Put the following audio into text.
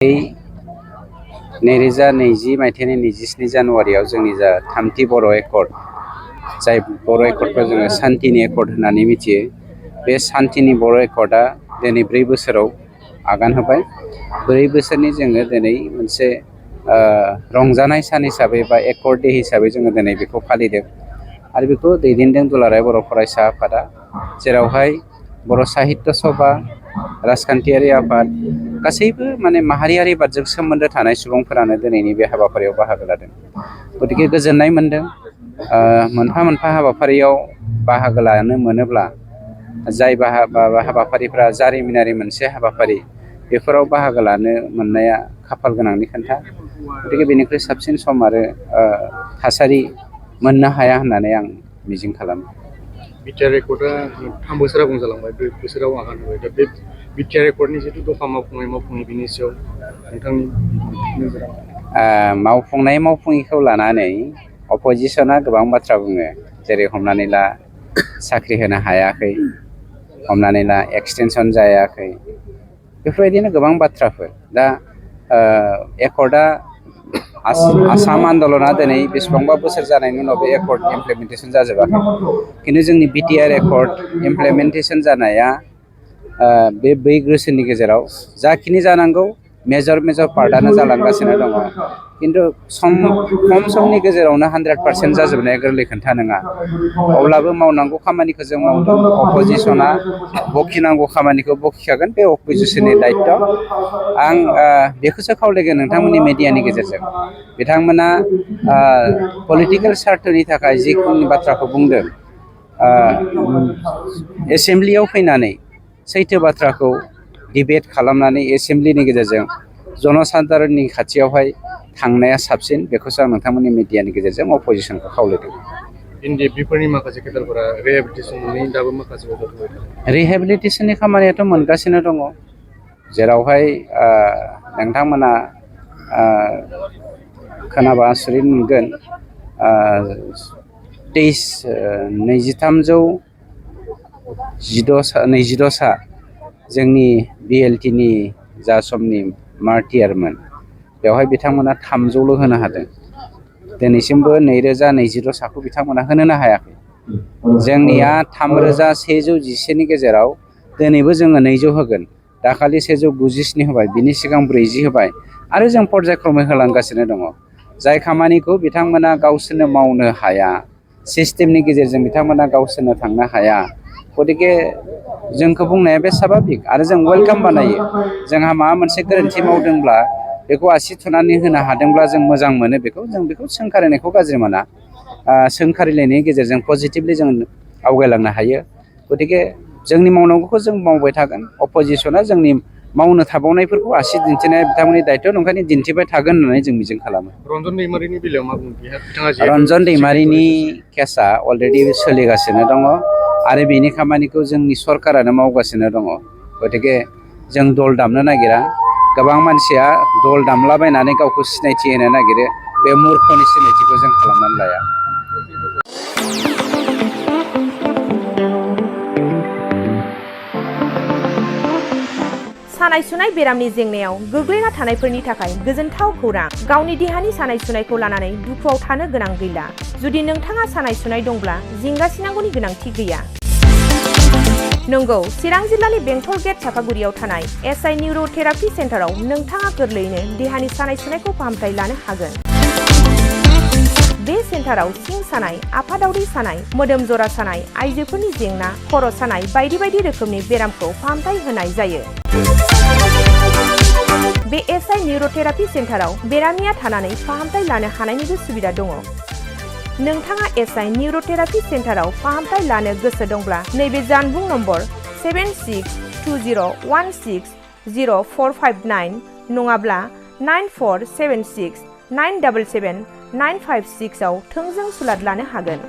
2020 मायथाइनि 27 जानुवारियाव जोंनि जा थामथि बर' एकर्ड जाय बर' एकर्डखौ जोङो सान्तिनि एकर्ड होननानै मिथियो। बे सान्तिनि बर' एकर्डआ दिनै 4 बोसोराव आगान होबाय। 4 बोसोरनि जोङो दिनै मोनसे रंजानाय सान हिसाबै बा एकर्ड डे हिसाबै जोङो दिनै बेखौ फालिदों आरो बेखौ दैदेनदों दुलाराय बर' फरायसा आफादा, जेरावहाय बर' साहित्य सभा, राजखान्थियारि आफाद, गासैबो माने माहारियारि बादजों सोमोन्दो थानाय सुबुंफोरानो दिनैनि बे हाबाफारियाव बाहागो लादों। गतिके गोजोननाय मोन्दों। मोनफा मोनफा हाबाफारियाव बाहागो लानो मोनोब्ला जाय हाबाफारिफ्रा जारिमिनारि मोनसे हाबाफारि, बेफोराव बाहागो लानो मोननाया खाफाल गोनांनि खोथा। गतिके बेनिख्रुइ साबसिन सम आरो थासारि मोननो हाया होननानै आं मिजिं खालामो। बिटिआर एकर्डआ 3 बोसोरा बुंजालांबाय, 2 बोसोराव आगान होबाय। दा बे बिटिआर एकर्डनि जिथु दफा मावफुंनाय बिनि सायाव नोंथांनि नोजोराव? मावफुंनाय मावफुङिखौ लानानै अपजिसना गोबां बाथ्रा बुङो, जेरै हमनानै ला साख्रि होनो हायाखै, हमनानै ला एक्सटेनसन जायाखै, बेफोरबायदिनो गोबां बाथ्राफोर। दा एकर्डआ आसाम आन्दलना दिनै बेसेबांबा बोसोर जानायनि उनाव बे एकर्ड इमप्लिमेन्टेसन जाजोबाखै। खिन्थु जोंनि बिटिआर एकर्ड इमप्लिमेन्टेसन जानाया बे 4 बोसोरनि गेजेराव जाखिनि जानांगौ मेजर पार्टआनो जालांगासिनो दङ। खिन्थु खम समनि गेजेरावनो 100% जाजोबनाया गोरलै खोथा नङा। अब्लाबो मावनांगौ खामानिखौ जों मावदों। अपजिसना बखिनांगौ खामानिखौ बखिखागोन, बे अपजिसननि दायित्व। आं बेखौसो खावलायगोन नोंथांमोननि मेडियानि गेजेरजों, बिथांमोना पलिटिकेल सार्थनि थाखाय जिखिनि बाथ्राखौ बुंदों, एसेमब्लियाव फैनानै सैथो बाथ्राखौ डिबेट खालामनानै एसेमब्लिनि गेजेरजों जनसाधारननि खाथियावहाय थांनाया साबसिन। बेखौसो आं नोंथांमोननि मिडियानि गेजेरजों अपजिसनखौ खावलायदों। बेफोरनि माखासे खोथाफोरा रिहेबिलिटेसन मोनैनि दाबो माखासे रिहेबिलिटेसननि खामानियाथ' मोनगासिनो दङ, जेरावहाय नोंथांमोना खोनाबा आसरित मोनगोन। 2322 सा जोंनि बिएलटिनि जा समनि मार्टियारमोन, बेवहाय बिथांमोना 300ल' होनो हादों। दिनैसिमबो 2022 साखौ बिथांमोना होनोनो हायाखै। जोंनिया 3111नि गेजेराव दिनैबो जोङो 200 होगोन। दाखालि 197 होबाय, बिनि सिगां 40 होबाय आरो जों पर्यायक्रमै होलांगासिनो दङ। जाय खामानिखौ बिथांमोना गावसोरनो मावनो हाया, सिस्टेमनि गेजेरजों बिथांमोना गावसोरनो थांनो हाया, गतिके जोंखौ बुंनाया बे स्वाभाबिक आरो जों वेलकाम बानायो। जोंहा माबा मोनसे गोरोन्थि मावदोंब्ला बेखौ आसि थुनानै होनो हादोंब्ला जों मोजां मोनो। जों बेखौ सोंखारिनायखौ गाज्रि मोना। सोंखारिलायनायनि गेजेरजों पजिटिभलि जों आवगायलांनो हायो। गतिके जोंनि मावनांगौखौ जों मावबाय थागोन। अपजिसना जोंनि मावनो थाबावनायफोरखौ आसि दिन्थिनाया बिथांमोननि दायित्व, नंखायनो दिन्थिबाय थागोन होननानै जों मिजिं खालामो। रन्जन दैमारिनि बेलायाव मा बुङो? रन्जन दैमारिनि केसआ अलरेडि सोलिगासिनो दङ आरो बेनि खामानिखौ जोंनि सरकारानो मावगासिनो दङ। गतिके जों दल दामनो नागिरा। गोबां मानसिया दल दामलाबायनानै गावखौ सिनायथि होनो नागिरो। बे मुर्खनि सिनायथिखौ जों खालामनानै लाया। सानाय सुनाय बेरामनि जेंनायाव गोग्लैना थानायफोरनि थाखाय गोजोनथाव खौरां। गावनि देहानि सानाय सुनायखौ लानानै दुखुआव थानो गोनां गैला। जुदि नोंथाङा सानाय सुनाय दंब्ला जिंगासिनांगौनि गोनांथि गैया। नंगौ, चिरां जिल्लानि बेंटल गेट चापागुरियाव थानाय एसआइ निउर'थेरापि सेन्टाराव नोंथाङा गोरलैयैनो देहानि सानाय सुनायखौ फाहामथाय लानो हागोन। बे सेन्टाराव सिं सानाय, आफादावरि सानाय, मोदोम जरा सानाय, आइजोफोरनि जेंना, खर' सानाय बायदि बायदि रोखोमनि बेरामखौ फाहामथाय होनाय जायो। बे एसआइ निउर'थेरापि सेन्टाराव बेरामिया थानानै फाहामथाय लानो हानायनिबो सुबिदा दङ। नोंथाङा एसआइ निउर'थेरापि सेन्टाराव फाहामथाय लानो गोसो दंब्ला नैबे जानबुं नम्बर 7620160459 नङाब्ला 9476977956 आव थोंजों सुलाद लानो हागोन।